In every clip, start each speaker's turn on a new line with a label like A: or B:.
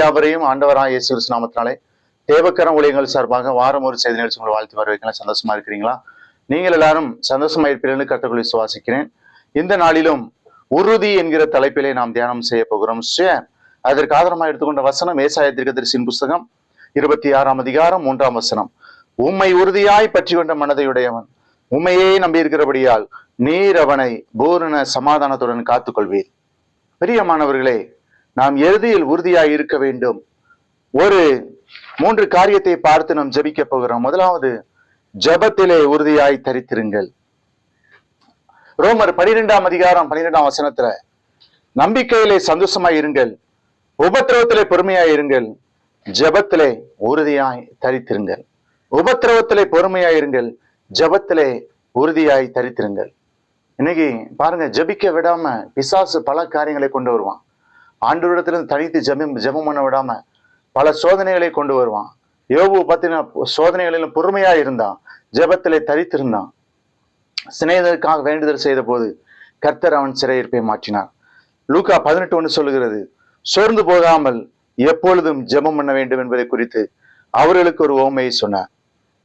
A: யாவரையும் ஆண்டவராக இயேசு கிறிஸ்து நாமத்தினாலே தேவக்கரம் ஊழியங்கள் சார்பாக வாரம் ஒரு செய்தி நிகழ்ச்சி உங்களை வாழ்த்து வரவேற்கலாம். சந்தோஷமா இருக்கிறீங்களா? நீங்கள் எல்லாரும் சந்தோஷமா இருப்பீர்கள் கர்த்தர்களை விசுவாசிக்கிறேன். இந்த நாளிலும் உறுதி என்கிற தலைப்பிலே நாம் தியானம் செய்ய போகிறோம். அதற்கு ஆதாரமாக எடுத்துக்கொண்ட வசனம் ஏசாயா தீர்க்கதரிசியின் புஸ்தகம் 26ஆம் அதிகாரம் 3ஆம் வசனம். உம்மை உறுதியாய் பற்றி கொண்ட மனதையுடையவன் உண்மையே நம்பி இருக்கிறபடியால் நீர் அவனை பூரண சமாதானத்துடன் காத்துக்கொள்வீர். பிரியமானவர்களே, நாம் இறுதியில் உறுதியாய் இருக்க வேண்டும். ஒரு 3 காரியத்தை பார்த்து நாம் ஜெபிக்க போகிறோம். முதலாவது, ஜெபத்திலே உறுதியாய் தரித்திருங்கள். ரோமர் 12ஆம் அதிகாரம் 12ஆம் வசனத்துல, நம்பிக்கையிலே சந்தோஷமாய் இருங்கள், உபத்திரவத்திலே பொறுமையாய் இருங்கள், ஜெபத்திலே உறுதியாய் தரித்திருங்கள். உபத்திரவத்திலே பொறுமையாய் இருங்கள், ஜெபத்திலே உறுதியாய் தரித்திருங்கள். இன்னைக்கு பாருங்க, ஜெபிக்க விடாம பிசாசு பல காரியங்களை கொண்டு வருவான். ஆண்டவரிடத்திலிருந்து தனித்து ஜெபம் பண்ண விடாம பல சோதனைகளை கொண்டு வருவான். யோபு பார்த்தீங்கன்னா சோதனைகளிலும் பொறுமையா இருந்தான், ஜெபத்திலே தரித்திருந்தான். சிநேகிதருக்காக வேண்டுதல் செய்த போது கர்த்தர் அவன் சிறையிருப்பை மாற்றினார். லூக்கா 18:1 சொல்லுகிறது, சோர்ந்து போகாமல் எப்பொழுதும் ஜெபம் பண்ண வேண்டும் என்பதை குறித்து அவர்களுக்கு ஒரு உவமையை சொன்னார்.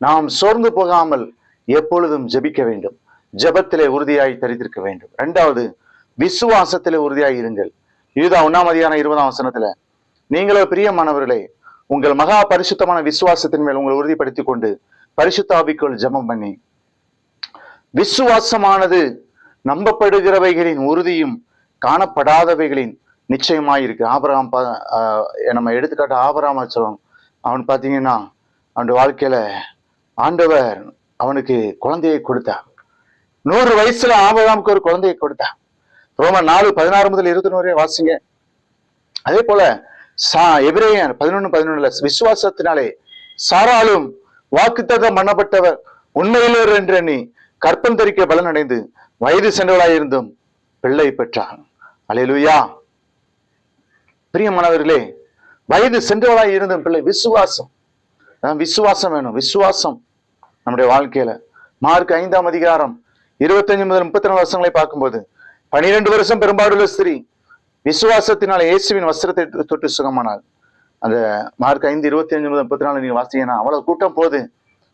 A: நாம் சோர்ந்து போகாமல் எப்பொழுதும் ஜெபிக்க வேண்டும், ஜெபத்திலே உறுதியாய் தரித்திருக்க வேண்டும். 2வது, விசுவாசத்திலே உறுதியாய் இருங்கள். யூதா 1ஆம் அதிகாரம் 20ஆம் வசனத்துல, நீங்களோ பிரியமானவர்களே உங்கள் மகா பரிசுத்தமான விசுவாசத்தின் மேல் உங்களை உறுதிப்படுத்திக் கொண்டு பரிசுத்த ஆவிக்குள் ஜெபம் பண்ணி. விசுவாசமானது நம்பப்படுகிறவைகளின் உறுதியும் காணப்படாதவைகளின் நிச்சயமாயிருக்கு. ஆபிரகாம் நம்ம எடுத்துக்காட்டு ஆபிரகாம் சொல்லுவோம். அவன் பார்த்தீங்கன்னா அவன் வாழ்க்கையில ஆண்டவர் அவனுக்கு குழந்தையை கொடுத்தார். 100 வயசுல ஆபிரகாமுக்கு ஒரு குழந்தையை கொடுத்தார். ரோமர் 4:16 முதல் 21 வரை வாசிங்க. அதே போல எபிரேயர் 11:11 விசுவாசத்தினாலே சாராலும் வாக்குத்தத்தம் பண்ணப்பட்டவர் உண்மையிலர் என்று எண்ணி கற்பம் தரிக்க பலன் அடைந்து வயது சென்றவளாயிருந்தும் பிள்ளை பெற்றான். அல்லேலூயா. பிரியமானவர்களே, வயது சென்றவளாய் இருந்தும் பிள்ளை. விசுவாசம் விசுவாசம் வேணும். விசுவாசம் நம்முடைய வாழ்க்கையில. மார்க் 5ஆம் அதிகாரம் 25 முதல் 34 வருஷங்களை பார்க்கும்போது 12 வருஷம் பெரும்பாடுள்ள ஸ்திரீ விசுவாசத்தினால் இயேசுவின் வஸ்திரத்தை தொட்டு சுகமானாள். அந்த மார்க் 5:25 முதல் 34 நீங்க வாசிங்கன்னா அவ்வளவு கூட்டம் போது,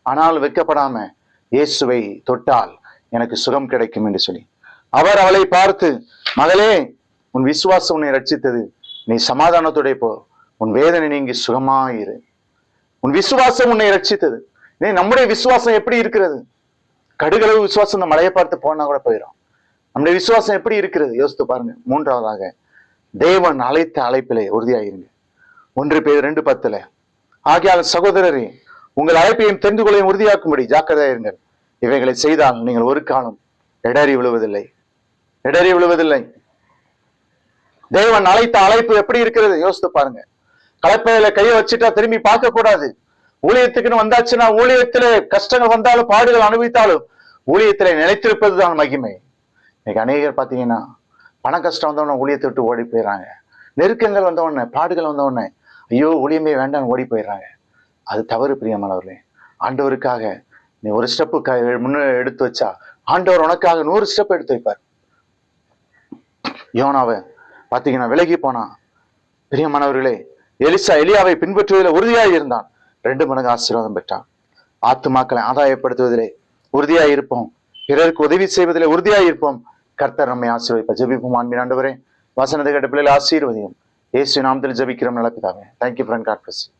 A: ஆனால் வெட்கப்படாம இயேசுவை தொட்டால் எனக்கு சுகம் கிடைக்கும் என்று சொல்லி அவர் அவளை பார்த்து, மகளே, உன் விசுவாசம் உன்னை ரட்சித்தது, நீ சமாதானத்துடைய போ, உன் வேதனை நீங்கி சுகமாயிரு. உன் விசுவாசம் உன்னை ரட்சித்தது. நம்முடைய விசுவாசம் எப்படி இருக்கிறது? கடுகளவு விசுவாசம் இந்த மலையை பார்த்து போனா கூட போயிடும். நம்முடைய விசுவாசம் எப்படி இருக்கிறது யோசித்து பாருங்க. 3வதாக, தேவன் அழைத்த அழைப்பிலே உறுதியாயிருங்க. 1 பேதுரு 2:10 ஆகையால் சகோதரரே, உங்கள் அழைப்பையும் தெரிந்து கொள்ளையும் உறுதியாக்கும்படி ஜாக்கிரதையாயிருங்கள். இவைகளை செய்தால் நீங்கள் ஒரு காலம் இடறி விழுவதில்லை. தேவன் அழைத்த அழைப்பு எப்படி இருக்கிறது யோசித்து பாருங்க. கலப்பையில கையை வச்சுட்டா திரும்பி பார்க்க கூடாது. ஊழியத்துக்குன்னு வந்தாச்சுன்னா, ஊழியத்திலே கஷ்டங்கள் வந்தாலும் பாடுகள் அனுபவித்தாலும் ஊழியத்திலே நிலைத்திருப்பதுதான் மகிமை. இன்னைக்கு அநேகர் பார்த்தீங்கன்னா பண கஷ்டம் வந்தவொடனே ஊழியத்தை விட்டு ஓடி போயிடுறாங்க. நெருக்கங்கள் வந்தவொடனே, பாடுகள் வந்தவொடனே ஐயோ ஊழியமே வேண்டாம் ஓடி போயிடுறாங்க. அது தவறு. பிரியமானவர்களே, ஆண்டவருக்காக நீ ஒரு ஸ்டெப்பு முன்ன எடுத்து வச்சா ஆண்டவர் உனக்காக 100 ஸ்டெப் எடுத்து வைப்பார். யோனாவை பார்த்தீங்கன்னா விலகி போனா. பிரியமானவர்களே, எலியாவை பின்பற்றுவதில் உறுதியாய் இருந்தான், 2 மடங்கு ஆசீர்வாதம் பெற்றான். ஆத்துமாக்களை ஆதாயப்படுத்துவதிலே உறுதியாய் இருப்போம், பிறருக்கு உதவி செய்வதிலே உறுதியாய் இருப்போம். கர்த்தர் நம்மை ஆசீர்வதிப்பார். ஜெபிப்போம். அன்பின் ஆண்டவரே, வசனத்தை கேட்ட பிள்ளைகளை ஆசீர்வதியும். இயேசு நாமத்தில் ஜெபிக்கிறோம் நல்ல பிதாவே. Thank you friend. God bless you.